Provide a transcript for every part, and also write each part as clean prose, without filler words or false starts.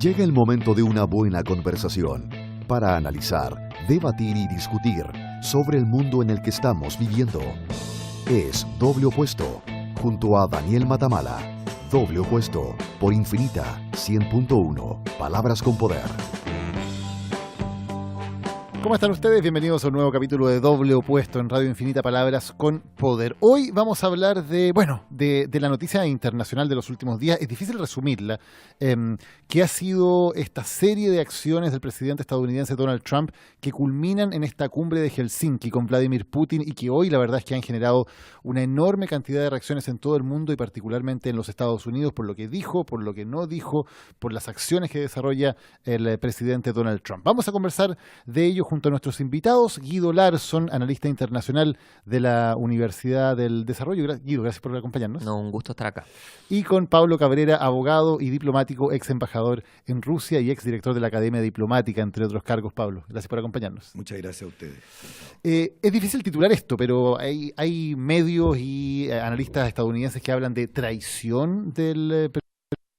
Llega el momento de una buena conversación para analizar, debatir y discutir sobre el mundo en el que estamos viviendo. Es Doble Opuesto, junto a Daniel Matamala. Doble Opuesto, por Infinita 100.1. Palabras con poder. ¿Cómo están ustedes? Bienvenidos a un nuevo capítulo de Doble Opuesto en Radio Infinita, Palabras con Poder. Hoy vamos a hablar de la noticia internacional de los últimos días. Es difícil resumirla. ¿Qué ha sido esta serie de acciones del presidente estadounidense Donald Trump que culminan en esta cumbre de Helsinki con Vladimir Putin y que hoy la verdad es que han generado una enorme cantidad de reacciones en todo el mundo y particularmente en los Estados Unidos por lo que dijo, por lo que no dijo, por las acciones que desarrolla el presidente Donald Trump? Vamos a conversar de ello junto a nuestros invitados, Guido Larsson, analista internacional de la Universidad del Desarrollo. Guido, gracias por acompañarnos. No, un gusto estar acá. Y con Pablo Cabrera, abogado y diplomático, ex embajador en Rusia y ex director de la Academia Diplomática, entre otros cargos. Pablo, gracias por acompañarnos. Muchas gracias a ustedes. Es difícil titular esto, pero hay medios y analistas estadounidenses que hablan de traición del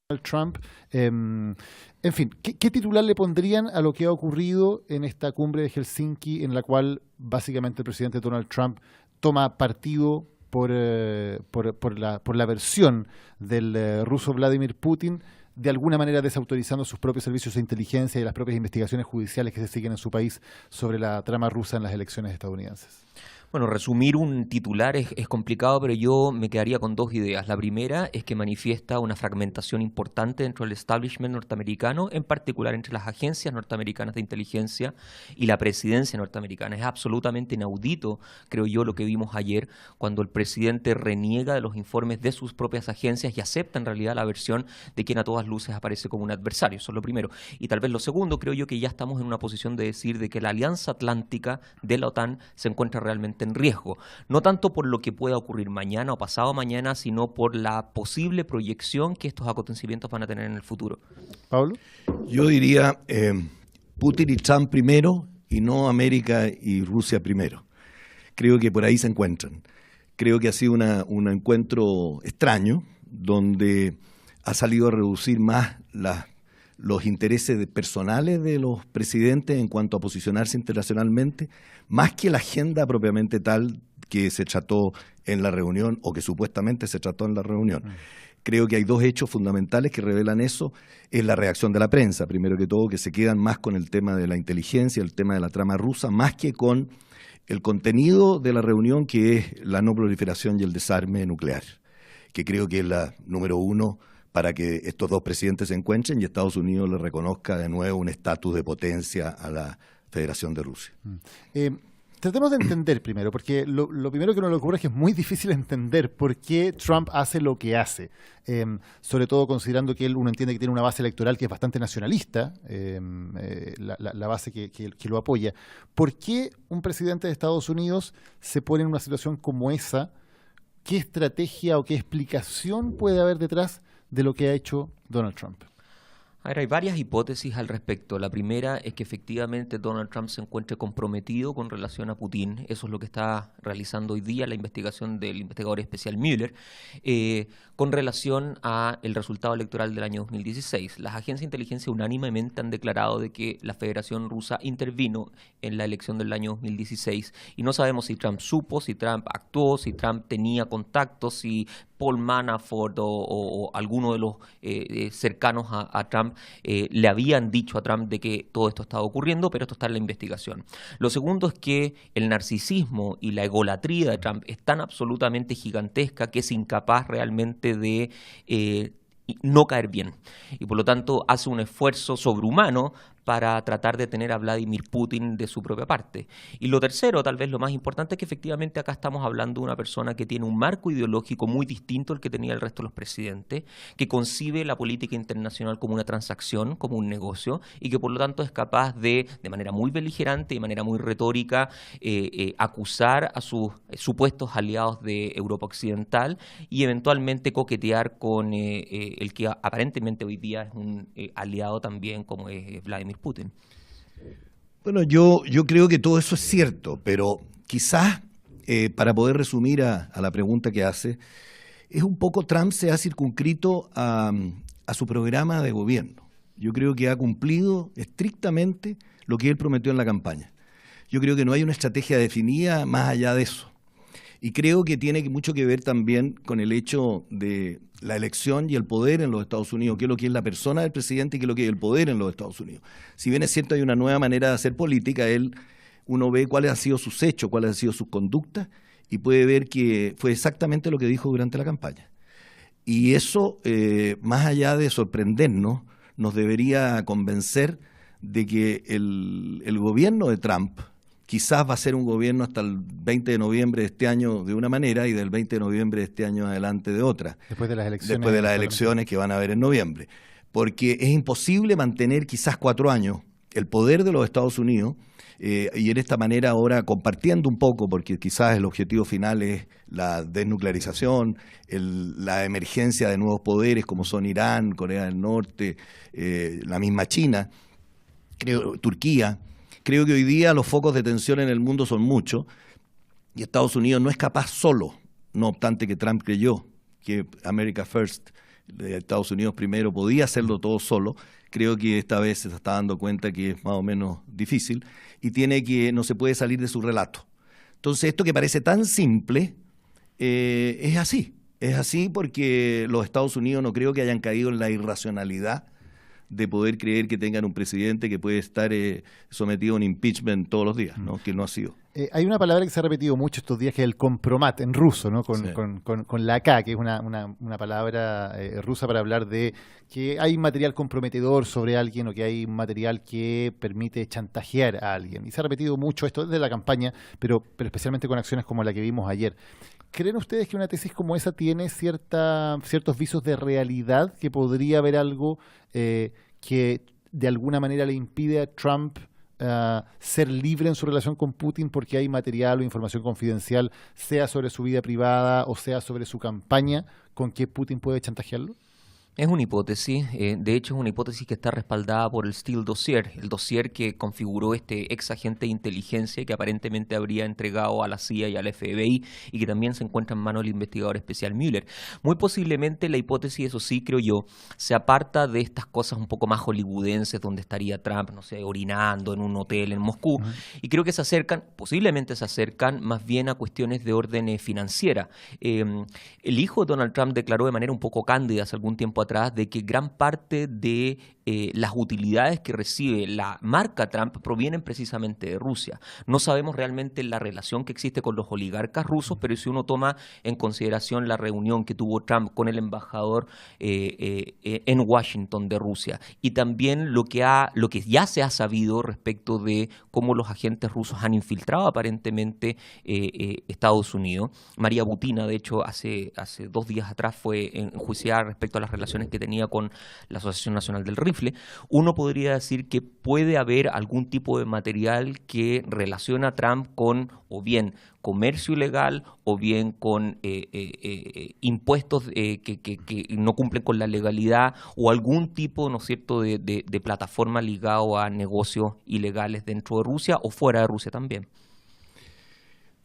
Donald Trump. En fin, ¿qué titular le pondrían a lo que ha ocurrido en esta cumbre de Helsinki, en la cual básicamente el presidente Donald Trump toma partido por la versión del ruso Vladimir Putin, de alguna manera desautorizando sus propios servicios de inteligencia y las propias investigaciones judiciales que se siguen en su país sobre la trama rusa en las elecciones estadounidenses? Bueno, resumir un titular es complicado, pero yo me quedaría con dos ideas. La primera es que manifiesta una fragmentación importante dentro del establishment norteamericano, en particular entre las agencias norteamericanas de inteligencia y la presidencia norteamericana. Es absolutamente inaudito, creo yo, lo que vimos ayer, cuando el presidente reniega de los informes de sus propias agencias y acepta en realidad la versión de quien a todas luces aparece como un adversario. Eso es lo primero. Y tal vez lo segundo, creo yo que ya estamos en una posición de decir de que la alianza atlántica de la OTAN se encuentra realmente en riesgo, no tanto por lo que pueda ocurrir mañana o pasado mañana, sino por la posible proyección que estos acontecimientos van a tener en el futuro. Pablo. Yo diría Putin y Trump primero y no América y Rusia primero. Creo que por ahí se encuentran. Creo que ha sido un encuentro extraño, donde ha salido a reducir más los intereses personales de los presidentes en cuanto a posicionarse internacionalmente, más que la agenda propiamente tal que se trató en la reunión o que supuestamente se trató en la reunión. Creo que hay dos hechos fundamentales que revelan eso. Es la reacción de la prensa, primero que todo, que se quedan más con el tema de la inteligencia, el tema de la trama rusa, más que con el contenido de la reunión, que es la no proliferación y el desarme nuclear, que creo que es la número uno para que estos dos presidentes se encuentren y Estados Unidos le reconozca de nuevo un estatus de potencia a la Federación de Rusia. Tratemos de entender primero, porque lo primero que nos ocurre es que es muy difícil entender por qué Trump hace lo que hace, sobre todo considerando que uno entiende que tiene una base electoral que es bastante nacionalista, la base que lo apoya. ¿Por qué un presidente de Estados Unidos se pone en una situación como esa? ¿Qué estrategia o qué explicación puede haber detrás de lo que ha hecho Donald Trump? A ver, hay varias hipótesis al respecto. La primera es que efectivamente Donald Trump se encuentre comprometido con relación a Putin. Eso es lo que está realizando hoy día la investigación del investigador especial Mueller con relación a el resultado electoral del año 2016. Las agencias de inteligencia unánimemente han declarado de que la Federación Rusa intervino en la elección del año 2016 y no sabemos si Trump supo, si Trump actuó, si Trump tenía contactos, si Paul Manafort o alguno de los cercanos a Trump le habían dicho a Trump de que todo esto estaba ocurriendo, pero esto está en la investigación. Lo segundo es que el narcisismo y la egolatría de Trump es tan absolutamente gigantesca que es incapaz realmente de no caer bien y por lo tanto hace un esfuerzo sobrehumano para tratar de tener a Vladimir Putin de su propia parte. Y lo tercero, tal vez lo más importante, es que efectivamente acá estamos hablando de una persona que tiene un marco ideológico muy distinto al que tenía el resto de los presidentes, que concibe la política internacional como una transacción, como un negocio, y que por lo tanto es capaz de manera muy beligerante, de manera muy retórica, acusar a sus supuestos aliados de Europa Occidental y eventualmente coquetear con el que aparentemente hoy día es un aliado también, como es Vladimir Putin. Bueno, yo creo que todo eso es cierto, pero quizás para poder resumir a la pregunta que hace, es un poco Trump se ha circunscrito a su programa de gobierno. Yo creo que ha cumplido estrictamente lo que él prometió en la campaña. Yo creo que no hay una estrategia definida más allá de eso. Y creo que tiene mucho que ver también con el hecho de la elección y el poder en los Estados Unidos, qué es lo que es la persona del presidente y qué es lo que es el poder en los Estados Unidos. Si bien es cierto hay una nueva manera de hacer política, uno ve cuáles han sido sus hechos, cuáles han sido sus conductas y puede ver que fue exactamente lo que dijo durante la campaña. Y eso, más allá de sorprendernos, nos debería convencer de que el gobierno de Trump quizás va a ser un gobierno hasta el 20 de noviembre de este año de una manera y del 20 de noviembre de este año adelante de otra. Después de las elecciones. Después de las elecciones que van a haber en noviembre. Porque es imposible mantener quizás 4 años el poder de los Estados Unidos y en esta manera ahora compartiendo un poco, porque quizás el objetivo final es la desnuclearización, la emergencia de nuevos poderes como son Irán, Corea del Norte, la misma China, Turquía. Creo que hoy día los focos de tensión en el mundo son muchos y Estados Unidos no es capaz solo, no obstante que Trump creyó que America First, Estados Unidos primero, podía hacerlo todo solo. Creo que esta vez se está dando cuenta que es más o menos difícil y no se puede salir de su relato. Entonces esto que parece tan simple es así porque los Estados Unidos no creo que hayan caído en la irracionalidad de poder creer que tengan un presidente que puede estar sometido a un impeachment todos los días, ¿no? Que no ha sido. Hay una palabra que se ha repetido mucho estos días que es el compromat en ruso, ¿no? Con la K, que es una palabra rusa para hablar de que hay material comprometedor sobre alguien o que hay material que permite chantajear a alguien. Y se ha repetido mucho esto desde la campaña, pero especialmente con acciones como la que vimos ayer. ¿Creen ustedes que una tesis como esa tiene ciertos visos de realidad, que podría haber algo que de alguna manera le impide a Trump ser libre en su relación con Putin porque hay material o información confidencial, sea sobre su vida privada o sea sobre su campaña, con que Putin puede chantajearlo? Es una hipótesis, de hecho es una hipótesis que está respaldada por el Steele dossier, el dossier que configuró este ex agente de inteligencia que aparentemente habría entregado a la CIA y al FBI y que también se encuentra en manos del investigador especial Mueller. Muy posiblemente la hipótesis, eso sí creo yo, se aparta de estas cosas un poco más hollywoodenses donde estaría Trump, no sé, orinando en un hotel en Moscú, y creo que posiblemente se acercan más bien a cuestiones de orden financiera. El hijo de Donald Trump declaró de manera un poco cándida hace algún tiempo atrás de que gran parte de las utilidades que recibe la marca Trump provienen precisamente de Rusia. No sabemos realmente la relación que existe con los oligarcas rusos, pero si uno toma en consideración la reunión que tuvo Trump con el embajador en Washington de Rusia y también lo que ya se ha sabido respecto de cómo los agentes rusos han infiltrado aparentemente Estados Unidos. María Butina, de hecho, hace 2 días atrás fue enjuiciada respecto a las relaciones que tenía con la Asociación Nacional del Rifle. Uno podría decir que puede haber algún tipo de material que relaciona a Trump con o bien comercio ilegal o bien con impuestos que no cumplen con la legalidad o algún tipo, ¿no es cierto?, de plataforma ligado a negocios ilegales dentro de Rusia o fuera de Rusia también.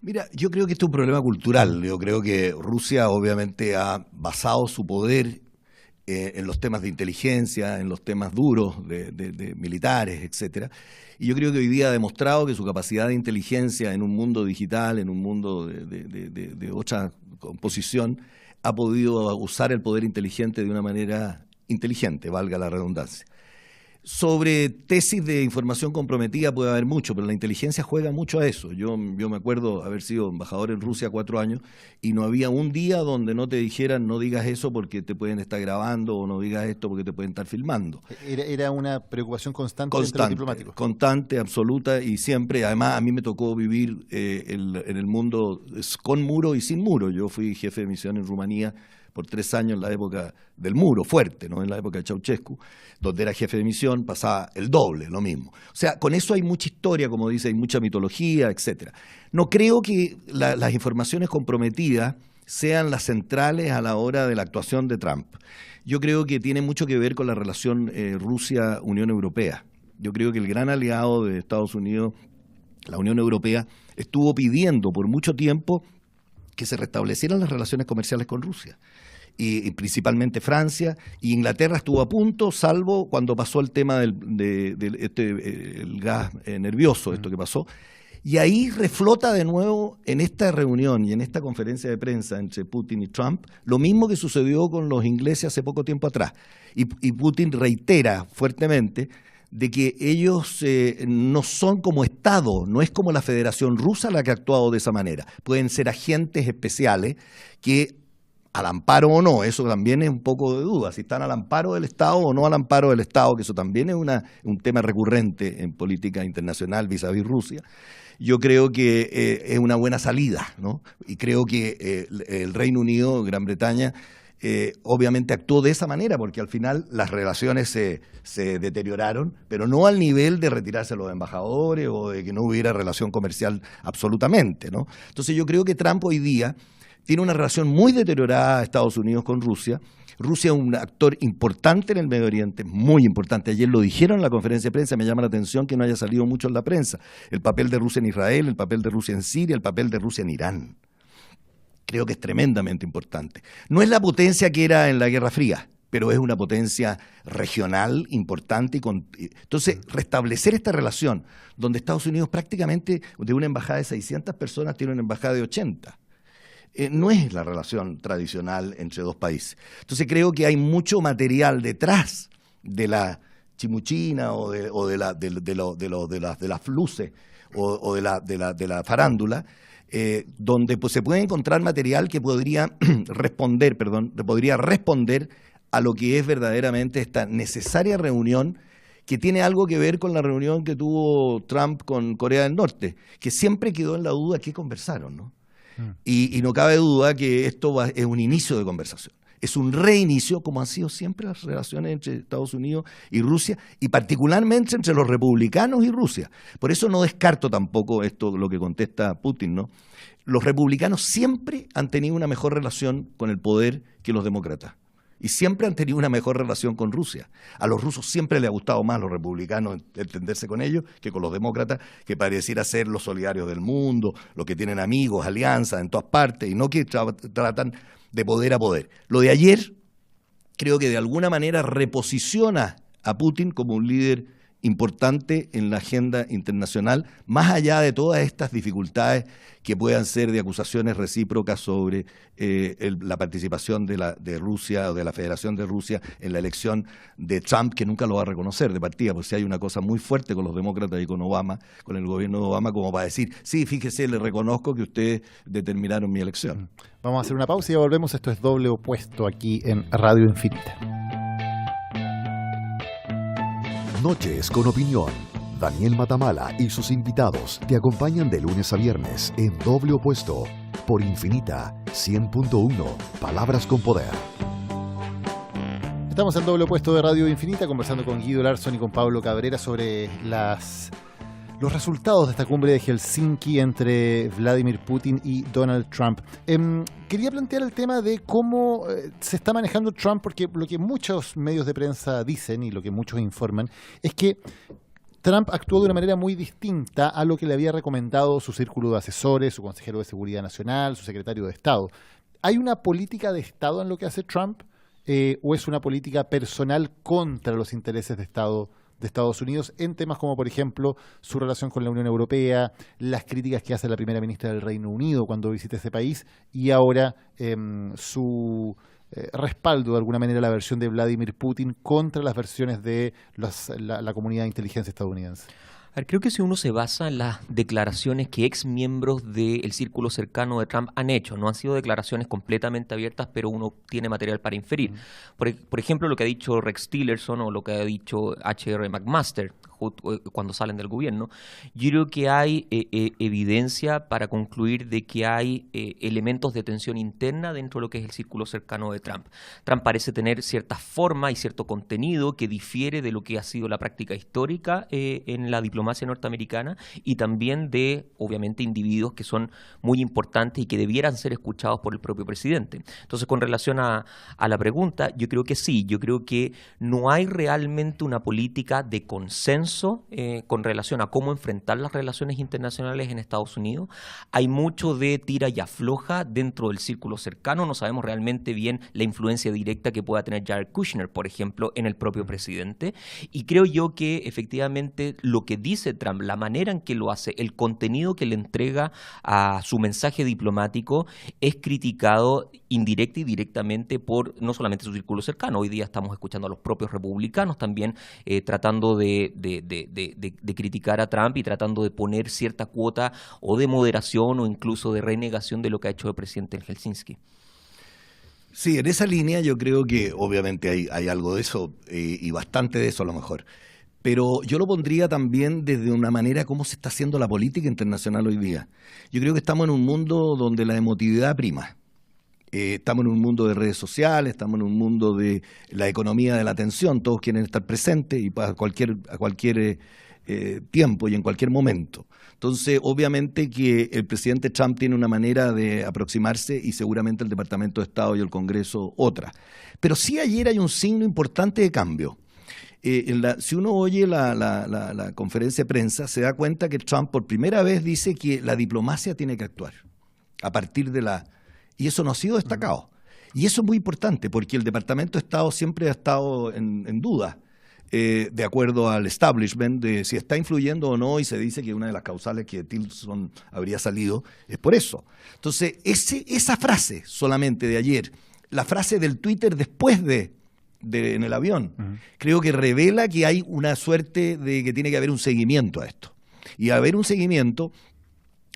Mira, yo creo que esto es un problema cultural. Yo creo que Rusia obviamente ha basado su poder en los temas de inteligencia, en los temas duros de militares, etcétera. Y yo creo que hoy día ha demostrado que su capacidad de inteligencia en un mundo digital, en un mundo de otra composición, ha podido usar el poder inteligente de una manera inteligente, valga la redundancia. Sobre tesis de información comprometida puede haber mucho, pero la inteligencia juega mucho a eso. Yo me acuerdo haber sido embajador en Rusia 4 años y no había un día donde no te dijeran no digas eso porque te pueden estar grabando o no digas esto porque te pueden estar filmando. Era una preocupación constante entre los diplomáticos. Constante, absoluta y siempre. Además, a mí me tocó vivir en el mundo con muro y sin muro. Yo fui jefe de misión en Rumanía por 3 años en la época del muro fuerte, ¿no? En la época de Ceausescu, donde era jefe de misión, pasaba el doble, lo mismo. O sea, con eso hay mucha historia, como dice, hay mucha mitología, etcétera. No creo que las informaciones comprometidas sean las centrales a la hora de la actuación de Trump. Yo creo que tiene mucho que ver con la relación Rusia-Unión Europea. Yo creo que el gran aliado de Estados Unidos, la Unión Europea, estuvo pidiendo por mucho tiempo que se restablecieran las relaciones comerciales con Rusia. y principalmente Francia, y Inglaterra estuvo a punto, salvo cuando pasó el tema el gas nervioso, esto que pasó. Y ahí reflota de nuevo en esta reunión y en esta conferencia de prensa entre Putin y Trump lo mismo que sucedió con los ingleses hace poco tiempo atrás. Y Putin reitera fuertemente de que ellos no son como Estado, no es como la Federación Rusa la que ha actuado de esa manera. Pueden ser agentes especiales que, al amparo o no, eso también es un poco de duda, si están al amparo del Estado o no al amparo del Estado, que eso también es un tema recurrente en política internacional vis-a-vis Rusia. Yo creo que es una buena salida, ¿no? Y creo que el Reino Unido, Gran Bretaña, obviamente actuó de esa manera, porque al final las relaciones se deterioraron, pero no al nivel de retirarse los embajadores o de que no hubiera relación comercial absolutamente, ¿no? Entonces yo creo que Trump hoy día tiene una relación muy deteriorada a Estados Unidos con Rusia. Rusia es un actor importante en el Medio Oriente, muy importante. Ayer lo dijeron en la conferencia de prensa, me llama la atención que no haya salido mucho en la prensa. El papel de Rusia en Israel, el papel de Rusia en Siria, el papel de Rusia en Irán. Creo que es tremendamente importante. No es la potencia que era en la Guerra Fría, pero es una potencia regional importante. Entonces, restablecer esta relación, donde Estados Unidos prácticamente de una embajada de 600 personas tiene una embajada de 80. No es la relación tradicional entre dos países. Entonces creo que hay mucho material detrás de la chimuchina o de las luces o de la farándula, donde pues, se puede encontrar material que podría responder a lo que es verdaderamente esta necesaria reunión, que tiene algo que ver con la reunión que tuvo Trump con Corea del Norte, que siempre quedó en la duda qué conversaron, ¿no? Y no cabe duda que esto es un inicio de conversación. Es un reinicio, como han sido siempre las relaciones entre Estados Unidos y Rusia, y particularmente entre los republicanos y Rusia. Por eso no descarto tampoco esto, lo que contesta Putin, ¿no? Los republicanos siempre han tenido una mejor relación con el poder que los demócratas. Y siempre han tenido una mejor relación con Rusia. A los rusos siempre les ha gustado más a los republicanos entenderse con ellos que con los demócratas, que pareciera ser los solidarios del mundo, los que tienen amigos, alianzas en todas partes, y no que tratan de poder a poder. Lo de ayer creo que de alguna manera reposiciona a Putin como un líder importante en la agenda internacional, más allá de todas estas dificultades que puedan ser de acusaciones recíprocas sobre la participación de Rusia o de la Federación de Rusia en la elección de Trump, que nunca lo va a reconocer de partida, porque si hay una cosa muy fuerte con los demócratas y con Obama, con el gobierno de Obama, como para decir, sí, fíjese, le reconozco que ustedes determinaron mi elección. Vamos a hacer una pausa y ya volvemos. Esto es Doble Opuesto aquí en Radio Infinita. Noches con opinión. Daniel Matamala y sus invitados te acompañan de lunes a viernes en Doble Opuesto por Infinita 100.1, Palabras con Poder. Estamos en Doble Opuesto de Radio Infinita conversando con Guido Larsson y con Pablo Cabrera sobre los resultados de esta cumbre de Helsinki entre Vladimir Putin y Donald Trump. Quería plantear el tema de cómo se está manejando Trump, porque lo que muchos medios de prensa dicen y lo que muchos informan es que Trump actuó de una manera muy distinta a lo que le había recomendado su círculo de asesores, su consejero de Seguridad Nacional, su secretario de Estado. ¿Hay una política de Estado en lo que hace Trump o es una política personal contra los intereses de Estado de Estados Unidos en temas como, por ejemplo, su relación con la Unión Europea, las críticas que hace la primera ministra del Reino Unido cuando visita ese país y ahora su respaldo de alguna manera a la versión de Vladimir Putin contra las versiones de la comunidad de inteligencia estadounidense? A ver, creo que si uno se basa en las declaraciones que ex miembros del círculo cercano de Trump han hecho, no han sido declaraciones completamente abiertas, pero uno tiene material para inferir. Por ejemplo, lo que ha dicho Rex Tillerson o lo que ha dicho H.R. McMaster cuando salen del gobierno, yo creo que hay evidencia para concluir de que hay elementos de tensión interna dentro de lo que es el círculo cercano de Trump. Trump parece tener cierta forma y cierto contenido que difiere de lo que ha sido la práctica histórica en la diplomacia diplomacia norteamericana y también de, obviamente, individuos que son muy importantes y que debieran ser escuchados por el propio presidente. Entonces, con relación a la pregunta, yo creo que sí, yo creo que no hay realmente una política de consenso con relación a cómo enfrentar las relaciones internacionales en Estados Unidos. Hay mucho de tira y afloja dentro del círculo cercano, no sabemos realmente bien la influencia directa que pueda tener Jared Kushner, por ejemplo, en el propio presidente. Y creo yo que efectivamente lo que dice Trump, la manera en que lo hace, el contenido que le entrega a su mensaje diplomático es criticado indirecta y directamente por no solamente su círculo cercano. Hoy día estamos escuchando a los propios republicanos también tratando de criticar a Trump y tratando de poner cierta cuota o de moderación o incluso de renegación de lo que ha hecho el presidente en Helsinki. Sí, en esa línea yo creo que obviamente hay algo de eso y bastante de eso a lo mejor. Pero yo lo pondría también desde una manera cómo se está haciendo la política internacional hoy día. Yo creo que estamos en un mundo donde la emotividad prima. Estamos en un mundo de redes sociales, estamos en un mundo de la economía de la atención, todos quieren estar presentes y a cualquier tiempo y en cualquier momento. Entonces, obviamente que el presidente Trump tiene una manera de aproximarse y seguramente el Departamento de Estado y el Congreso otra. Pero sí ayer hay un signo importante de cambio. Si uno oye la conferencia de prensa, se da cuenta que Trump por primera vez dice que la diplomacia tiene que actuar a partir de y eso no ha sido destacado. Y eso es muy importante porque el Departamento de Estado siempre ha estado en duda, de acuerdo al establishment, de si está influyendo o no, y se dice que una de las causales que Tillerson habría salido es por eso. Entonces, esa frase solamente de ayer, la frase del Twitter después en el avión, creo que revela que hay una suerte de que tiene que haber un seguimiento a esto. Y haber un seguimiento,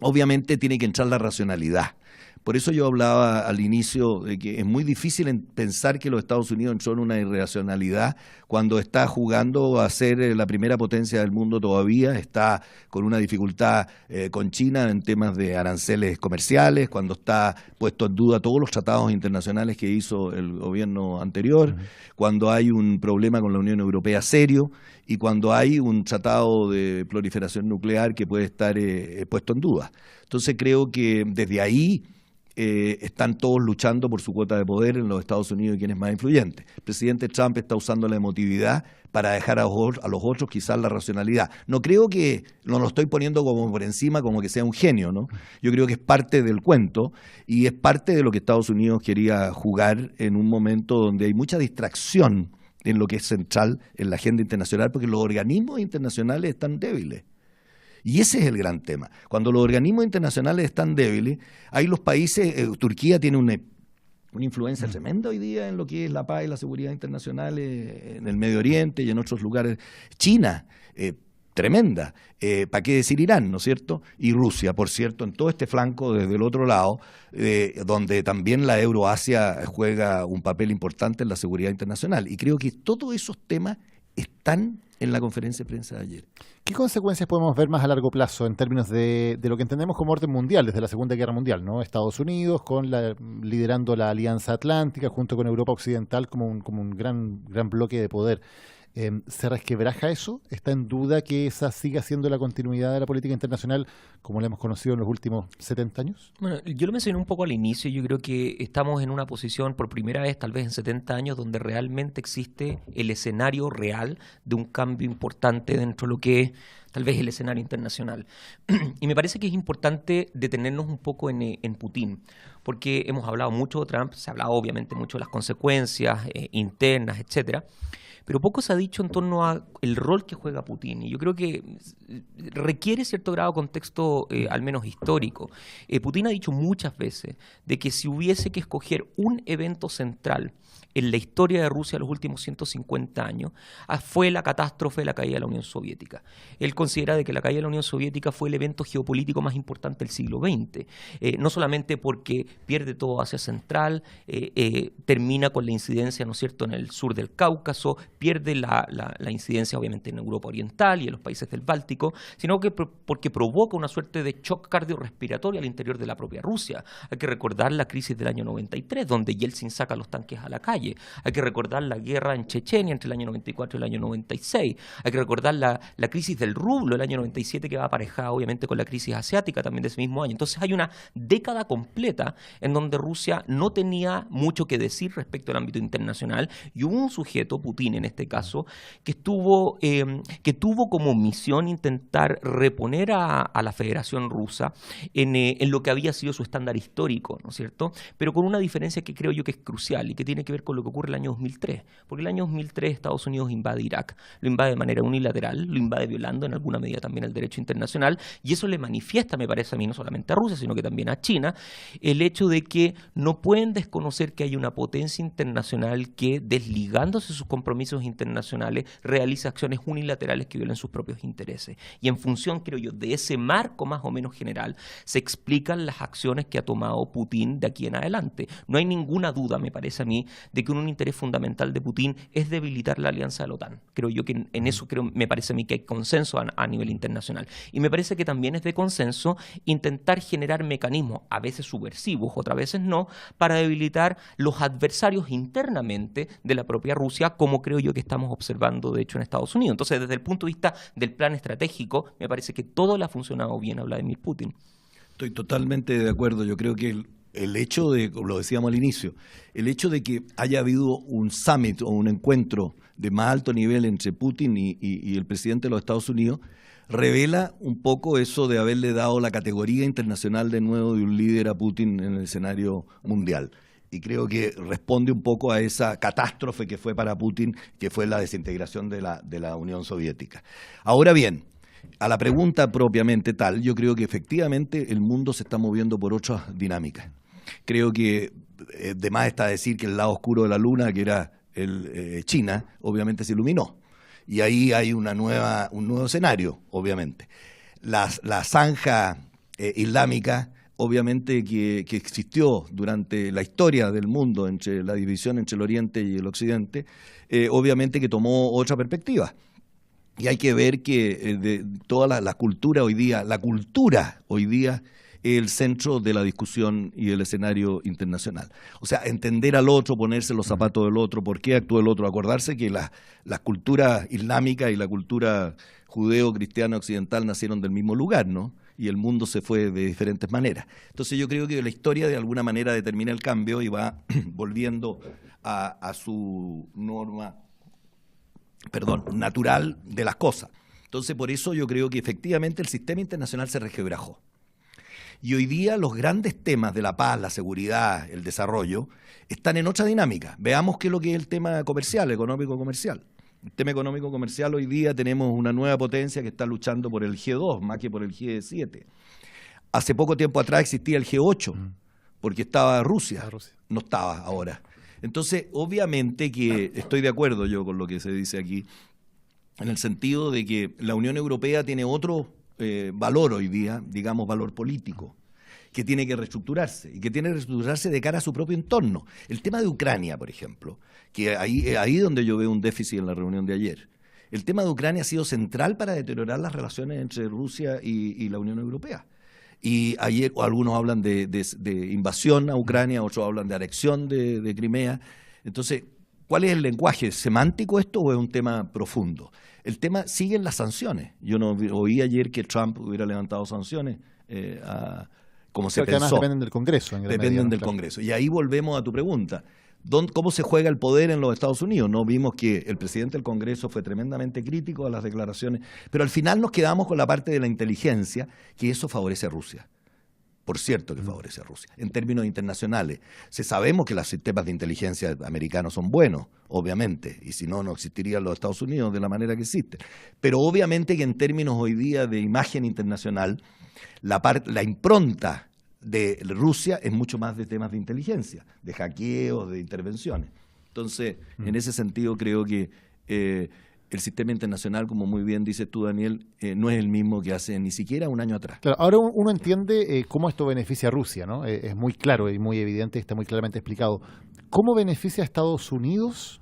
obviamente tiene que entrar la racionalidad. Por eso yo hablaba al inicio de que es muy difícil pensar que los Estados Unidos entró en una irracionalidad cuando está jugando a ser la primera potencia del mundo todavía, está con una dificultad con China en temas de aranceles comerciales, cuando está puesto en duda todos los tratados internacionales que hizo el gobierno anterior, cuando hay un problema con la Unión Europea serio y cuando hay un tratado de proliferación nuclear que puede estar puesto en duda. Entonces creo que desde ahí están todos luchando por su cuota de poder en los Estados Unidos y quién es más influyente. El presidente Trump está usando la emotividad para dejar a los otros quizás la racionalidad. No creo que, no lo estoy poniendo como por encima, como que sea un genio, ¿no? Yo creo que es parte del cuento y es parte de lo que Estados Unidos quería jugar en un momento donde hay mucha distracción en lo que es central en la agenda internacional, porque los organismos internacionales están débiles. Y ese es el gran tema. Cuando los organismos internacionales están débiles, hay los países, Turquía tiene una influencia tremenda hoy día en lo que es la paz y la seguridad internacional en el Medio Oriente y en otros lugares. China, tremenda. ¿Para qué decir Irán, no es cierto? Y Rusia, por cierto, en todo este flanco desde el otro lado, donde también la Euroasia juega un papel importante en la seguridad internacional. Y creo que todos esos temas están en la conferencia de prensa de ayer. ¿Qué consecuencias podemos ver más a largo plazo en términos de lo que entendemos como orden mundial desde la Segunda Guerra Mundial, ¿no? Estados Unidos liderando la Alianza Atlántica junto con Europa Occidental como un gran bloque de poder. ¿Se resquebraja eso? ¿Está en duda que esa siga siendo la continuidad de la política internacional como la hemos conocido en los últimos 70 años? Bueno, yo lo mencioné un poco al inicio. Yo creo que estamos en una posición por primera vez, tal vez en 70 años, donde realmente existe el escenario real de un cambio importante dentro de lo que es tal vez el escenario internacional. Y me parece que es importante detenernos un poco en Putin, porque hemos hablado mucho de Trump, se ha hablado obviamente mucho de las consecuencias internas, etcétera. Pero poco se ha dicho en torno a el rol que juega Putin. Y yo creo que requiere cierto grado de contexto, al menos histórico. Putin ha dicho muchas veces de que si hubiese que escoger un evento central en la historia de Rusia de los últimos 150 años, fue la catástrofe de la caída de la Unión Soviética. Él considera de que la caída de la Unión Soviética fue el evento geopolítico más importante del siglo XX. No solamente porque pierde todo Asia Central, termina con la incidencia, ¿no es cierto?, en el sur del Cáucaso, pierde la incidencia obviamente en Europa Oriental y en los países del Báltico, sino que porque provoca una suerte de shock cardiorrespiratorio al interior de la propia Rusia. Hay que recordar la crisis del año 93, donde Yeltsin saca los tanques a la calle. detalle. Hay que recordar la guerra en Chechenia entre el año 94 y el año 96. Hay que recordar la crisis del rublo, el año 97, que va aparejada obviamente con la crisis asiática también de ese mismo año. Entonces hay una década completa en donde Rusia no tenía mucho que decir respecto al ámbito internacional, y hubo un sujeto, Putin en este caso, que tuvo como misión intentar reponer a la Federación Rusa en lo que había sido su estándar histórico, ¿no es cierto? Pero con una diferencia que creo yo que es crucial y que tiene que ver con lo que ocurre el año 2003. Porque el año 2003 Estados Unidos invade Irak, lo invade de manera unilateral, lo invade violando en alguna medida también el derecho internacional, y eso le manifiesta, me parece a mí, no solamente a Rusia, sino que también a China, el hecho de que no pueden desconocer que hay una potencia internacional que, desligándose de sus compromisos internacionales, realiza acciones unilaterales que violen sus propios intereses. Y en función, creo yo, de ese marco más o menos general, se explican las acciones que ha tomado Putin de aquí en adelante. No hay ninguna duda, me parece a mí, de que un interés fundamental de Putin es debilitar la alianza de la OTAN. Creo yo que en eso me parece a mí que hay consenso a nivel internacional. Y me parece que también es de consenso intentar generar mecanismos, a veces subversivos, otras veces no, para debilitar los adversarios internamente de la propia Rusia, como creo yo que estamos observando, de hecho, en Estados Unidos. Entonces, desde el punto de vista del plan estratégico, me parece que todo le ha funcionado bien a Vladimir Putin. Estoy totalmente de acuerdo. Yo creo que el hecho de, como lo decíamos al inicio, el hecho de que haya habido un summit o un encuentro de más alto nivel entre Putin y el presidente de los Estados Unidos revela un poco eso de haberle dado la categoría internacional de nuevo de un líder a Putin en el escenario mundial. Y creo que responde un poco a esa catástrofe que fue para Putin, que fue la desintegración de la Unión Soviética. Ahora bien, a la pregunta propiamente tal, yo creo que efectivamente el mundo se está moviendo por otras dinámicas. Creo que de más está decir que el lado oscuro de la luna, que era China, obviamente se iluminó. Y ahí hay un nuevo escenario, obviamente. La zanja islámica, obviamente que existió durante la historia del mundo, entre la división entre el Oriente y el Occidente, obviamente que tomó otra perspectiva. Y hay que ver que de toda la cultura hoy día es el centro de la discusión y el escenario internacional. O sea, entender al otro, ponerse los zapatos del otro, por qué actúa el otro, acordarse que la cultura islámica y la cultura judeo-cristiana occidental nacieron del mismo lugar, ¿no? Y el mundo se fue de diferentes maneras. Entonces yo creo que la historia de alguna manera determina el cambio y va volviendo a su norma natural de las cosas. Entonces, por eso yo creo que efectivamente el sistema internacional se resquebrajó. Y hoy día los grandes temas de la paz, la seguridad, el desarrollo, están en otra dinámica. Veamos qué es lo que es el tema comercial, económico-comercial. El tema económico-comercial, hoy día tenemos una nueva potencia que está luchando por el G2 más que por el G7. Hace poco tiempo atrás existía el G8, porque estaba Rusia, no estaba ahora. Entonces, obviamente que estoy de acuerdo yo con lo que se dice aquí, en el sentido de que la Unión Europea tiene otro valor hoy día, digamos valor político, que tiene que reestructurarse y que tiene que reestructurarse de cara a su propio entorno. El tema de Ucrania, por ejemplo, que ahí donde yo veo un déficit en la reunión de ayer. El tema de Ucrania ha sido central para deteriorar las relaciones entre Rusia y la Unión Europea. Y ayer algunos hablan de invasión a Ucrania, otros hablan de anexión de Crimea. Entonces, ¿cuál es el lenguaje? ¿Semántico esto o es un tema profundo? El tema sigue en las sanciones. Yo no oí ayer que Trump hubiera levantado sanciones como se pensó. Además dependen del Congreso. Dependen del Congreso. Y ahí volvemos a tu pregunta. ¿Cómo se juega el poder en los Estados Unidos? No vimos que el presidente del Congreso fue tremendamente crítico a las declaraciones, pero al final nos quedamos con la parte de la inteligencia, que eso favorece a Rusia. Por cierto que favorece a Rusia. En términos internacionales, sabemos que los sistemas de inteligencia americanos son buenos, obviamente, y si no, no existirían los Estados Unidos de la manera que existen. Pero obviamente que en términos hoy día de imagen internacional, la impronta de Rusia es mucho más de temas de inteligencia, de hackeos, de intervenciones. Entonces, en ese sentido creo que el sistema internacional, como muy bien dices tú, Daniel, no es el mismo que hace ni siquiera un año atrás. Claro, ahora uno entiende cómo esto beneficia a Rusia, ¿no? Es muy claro y muy evidente, está muy claramente explicado. ¿Cómo beneficia a Estados Unidos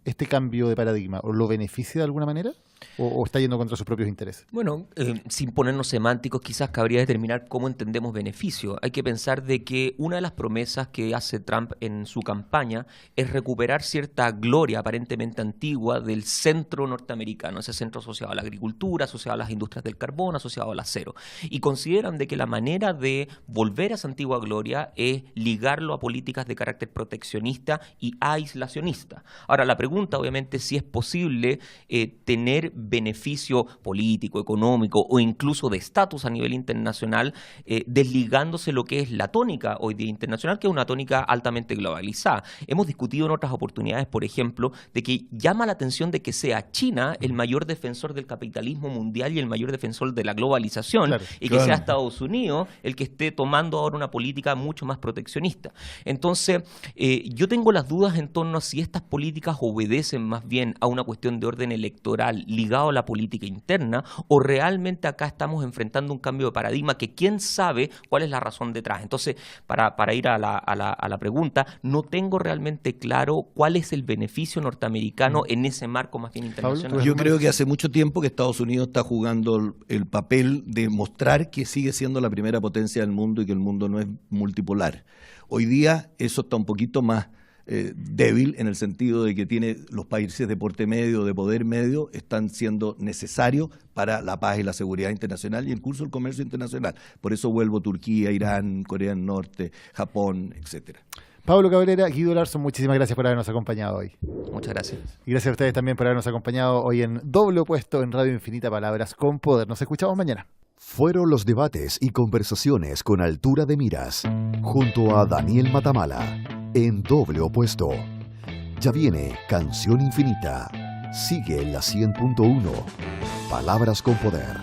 este cambio de paradigma? ¿O lo beneficia de alguna manera? ¿O está yendo contra sus propios intereses? Bueno, sin ponernos semánticos, quizás cabría determinar cómo entendemos beneficio. Hay que pensar de que una de las promesas que hace Trump en su campaña es recuperar cierta gloria aparentemente antigua del centro norteamericano, ese centro asociado a la agricultura, asociado a las industrias del carbón, asociado al acero. Y consideran de que la manera de volver a esa antigua gloria es ligarlo a políticas de carácter proteccionista y aislacionista. Ahora, la pregunta obviamente es si es posible tener beneficio político, económico o incluso de estatus a nivel internacional, desligándose lo que es la tónica hoy día internacional, que es una tónica altamente globalizada. Hemos discutido en otras oportunidades, por ejemplo, de que llama la atención de que sea China el mayor defensor del capitalismo mundial y el mayor defensor de la globalización, Claro, y que sea Estados Unidos el que esté tomando ahora una política mucho más proteccionista. Entonces, yo tengo las dudas en torno a si estas políticas obedecen más bien a una cuestión de orden electoral ligado a la política interna, o realmente acá estamos enfrentando un cambio de paradigma que quién sabe cuál es la razón detrás. Entonces, para ir a la pregunta, no tengo realmente claro cuál es el beneficio norteamericano en ese marco más bien internacional. Yo creo que hace mucho tiempo que Estados Unidos está jugando el papel de mostrar que sigue siendo la primera potencia del mundo y que el mundo no es multipolar. Hoy día eso está un poquito más débil, en el sentido de que tiene los países de porte medio, de poder medio, están siendo necesarios para la paz y la seguridad internacional y incluso el comercio internacional. Por eso vuelvo Turquía, Irán, Corea del Norte, Japón, etcétera. Pablo Cabrera, Guido Larson, muchísimas gracias por habernos acompañado hoy. Muchas gracias. Y gracias a ustedes también por habernos acompañado hoy en Doble Opuesto en Radio Infinita Palabras con Poder. Nos escuchamos mañana. Fueron los debates y conversaciones con altura de miras, junto a Daniel Matamala, en Doble Opuesto. Ya viene Canción Infinita. Sigue en la 100.1. Palabras con Poder.